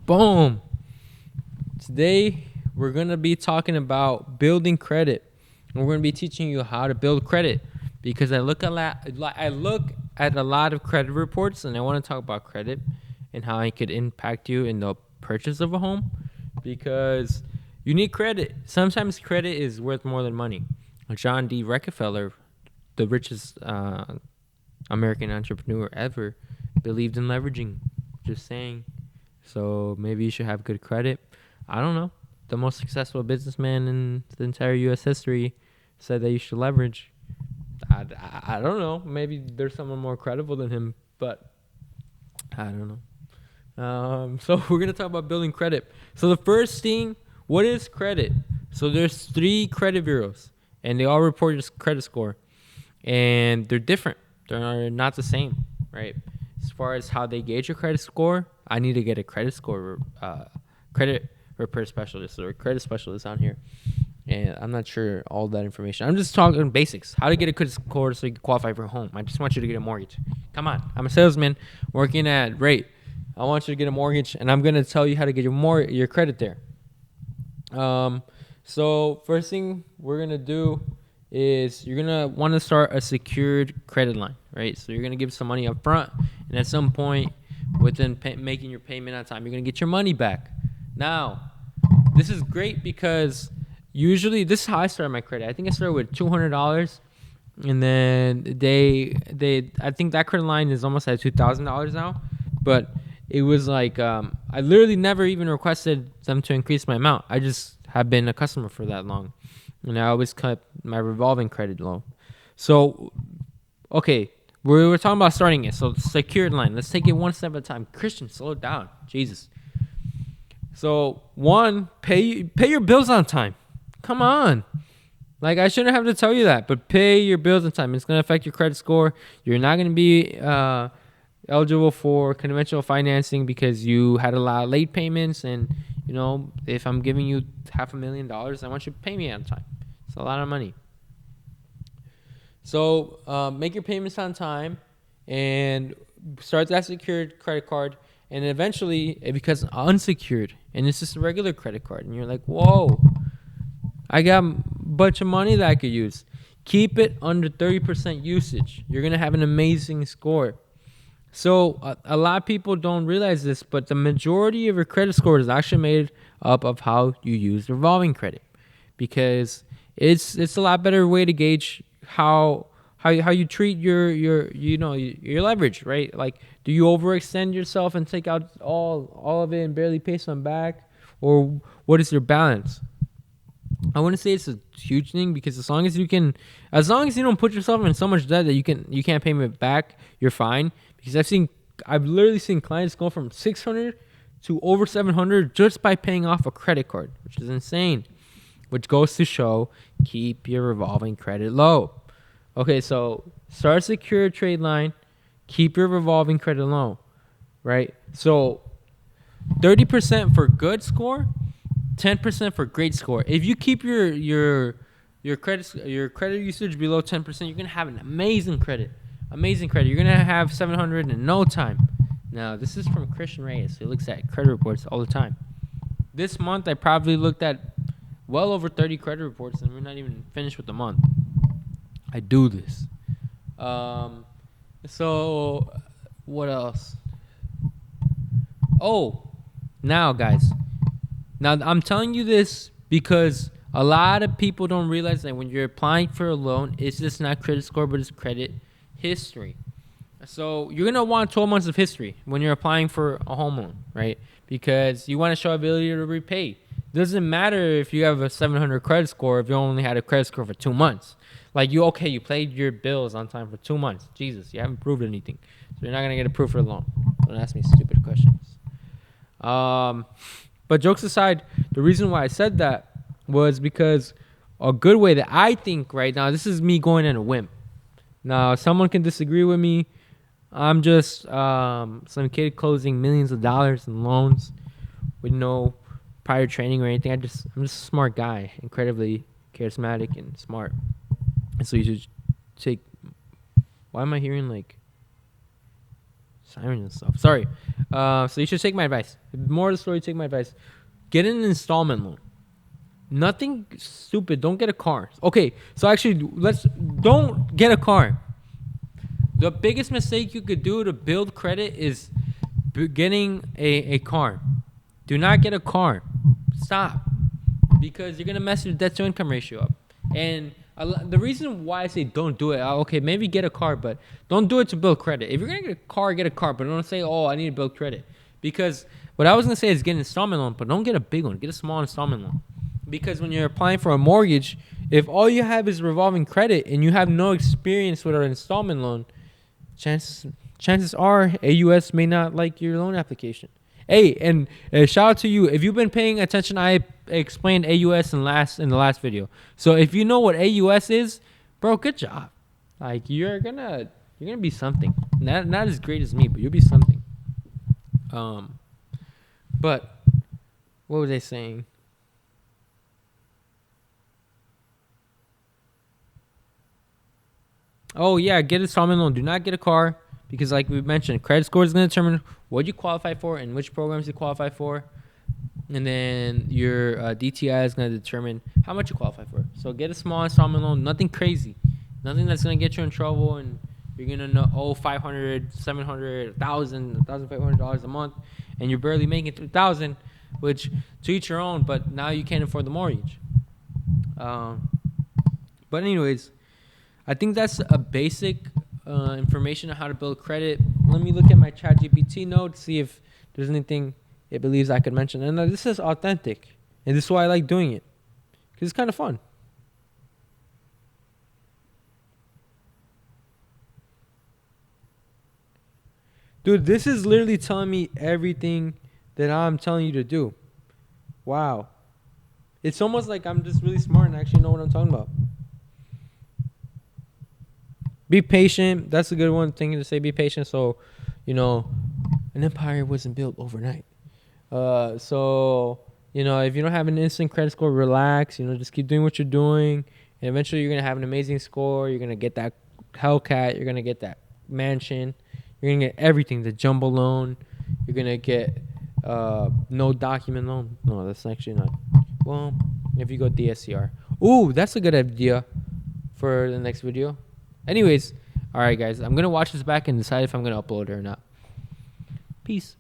Boom. Today, we're going to be talking about building credit. And we're going to be teaching you how to build credit because I look at a lot of credit reports and I want to talk about credit and how it could impact you in the purchase of a home because you need credit. Sometimes credit is worth more than money. John D. Rockefeller, the richest American entrepreneur ever, believed in leveraging. Just saying. So maybe you should have good credit. I don't know. The most successful businessman in the entire U.S. history said that you should leverage. I don't know. Maybe there's someone more credible than him, but I don't know. So we're going to talk about building credit. So the first thing, what is credit? So there's 3 credit bureaus, and they all report your credit score, and they're different. They're not the same, right? As far as how they gauge your credit score, I need to get a credit repair specialist or credit specialist on here. And I'm not sure all that information. I'm just talking basics. How to get a credit score so you can qualify for a home. I just want you to get a mortgage. Come on. I'm a salesman working at Rate. I want you to get a mortgage, and I'm going to tell you how to get your credit there. So first thing we're going to do is you're going to want to start a secured credit line, right? So you're going to give some money up front, and at some point within making your payment on time, you're going to get your money back. Now, this is great because usually this is how I started my credit. I think I started with $200, and then I think that credit line is almost at $2,000 now, but it was like I literally never even requested them to increase my amount. I just have been a customer for that long, and I always cut my revolving credit loan. So, okay, we were talking about starting it. So secured line. Let's take it one step at a time. Christian, slow down. Jesus. So 1, pay your bills on time. Come on. Like, I shouldn't have to tell you that, but pay your bills on time. It's going to affect your credit score. You're not going to be eligible for conventional financing because you had a lot of late payments. And, if I'm giving you $500,000, I want you to pay me on time. It's a lot of money. So make your payments on time and start that secured credit card. And eventually it becomes unsecured. And it's just a regular credit card. And you're like, whoa, I got a bunch of money that I could use. Keep it under 30% usage. You're going to have an amazing score. So a lot of people don't realize this, but the majority of your credit score is actually made up of how you use revolving credit. Because it's a lot better way to gauge how you treat your leverage, right? Like, do you overextend yourself and take out all of it and barely pay some back, or what is your balance? I wouldn't say it's a huge thing because as long as you don't put yourself in so much debt that you can't pay it back, you're fine. Because I've literally seen clients go from 600 to over 700 just by paying off a credit card, which is insane. Which goes to show, keep your revolving credit low. Okay, so start a secure trade line, keep your revolving credit low, right? So 30% for good score, 10% for great score. If you keep your credit usage below 10%, you're gonna have an amazing credit. Amazing credit. You're gonna have 700 in no time. Now, this is from Christian Reyes. He looks at credit reports all the time. This month, I probably looked at well over 30 credit reports, and we're not even finished with the month. I do this. So, what else? Oh, now, guys. Now, I'm telling you this because a lot of people don't realize that when you're applying for a loan, it's just not credit score, but it's credit history. So, you're going to want 12 months of history when you're applying for a home loan, right? Because you want to show ability to repay. Doesn't matter if you have a 700 credit score if you only had a credit score for 2 months. Like, you paid your bills on time for 2 months. Jesus, you haven't proved anything. So you're not going to get approved for a loan. Don't ask me stupid questions. But jokes aside, the reason why I said that was because a good way that I think right now, this is me going in a whim. Now, someone can disagree with me. I'm just some kid closing millions of dollars in loans with no prior training or anything. I'm just a smart guy, incredibly charismatic and smart. And so you should take. Why am I hearing like sirens and stuff. Sorry. So you should take my advice. More of the story, take my advice. Get an installment loan. Nothing stupid. Don't get a car. Okay, so actually, don't get a car. The biggest mistake you could do to build credit is getting a car. Do not get a car. Stop. Because you're going to mess your debt to income ratio up. And the reason why I say don't do it, okay, maybe get a car, but don't do it to build credit. If you're going to get a car, but don't say, oh, I need to build credit. Because what I was going to say is get an installment loan, but don't get a big one. Get a small installment loan. Because when you're applying for a mortgage, if all you have is revolving credit and you have no experience with an installment loan, chances are AUS may not like your loan application. Hey, and shout out to you. If you've been paying attention, I explained AUS in the last video. So if you know what AUS is, bro, good job. Like you're gonna be something. Not as great as me, but you'll be something. But what was I saying? Oh yeah, get a installment loan. Do not get a car because, like we mentioned, credit score is going to determine what you qualify for and which programs you qualify for, and then your DTI is going to determine how much you qualify for. So get a small installment loan, nothing crazy, nothing that's going to get you in trouble, and you're going to owe $500, $700, $1,000, $1,500 a month, and you're barely making $3,000, which to each your own. But now you can't afford the mortgage. But anyways. I think that's a basic information on how to build credit. Let me look at my ChatGPT notes, see if there's anything it believes I could mention. And this is authentic. And this is why I like doing it. Because it's kind of fun. Dude, this is literally telling me everything that I'm telling you to do. Wow. It's almost like I'm just really smart and actually know what I'm talking about. Be patient. That's a good one thing to say. Be patient. So, an empire wasn't built overnight. So, if you don't have an instant credit score, relax. Just keep doing what you're doing. And eventually you're going to have an amazing score. You're going to get that Hellcat. You're going to get that mansion. You're going to get everything. The jumbo loan. You're going to get no document loan. No, that's actually not. Well, if you go DSCR. Ooh, that's a good idea for the next video. Anyways, all right, guys. I'm going to watch this back and decide if I'm going to upload it or not. Peace.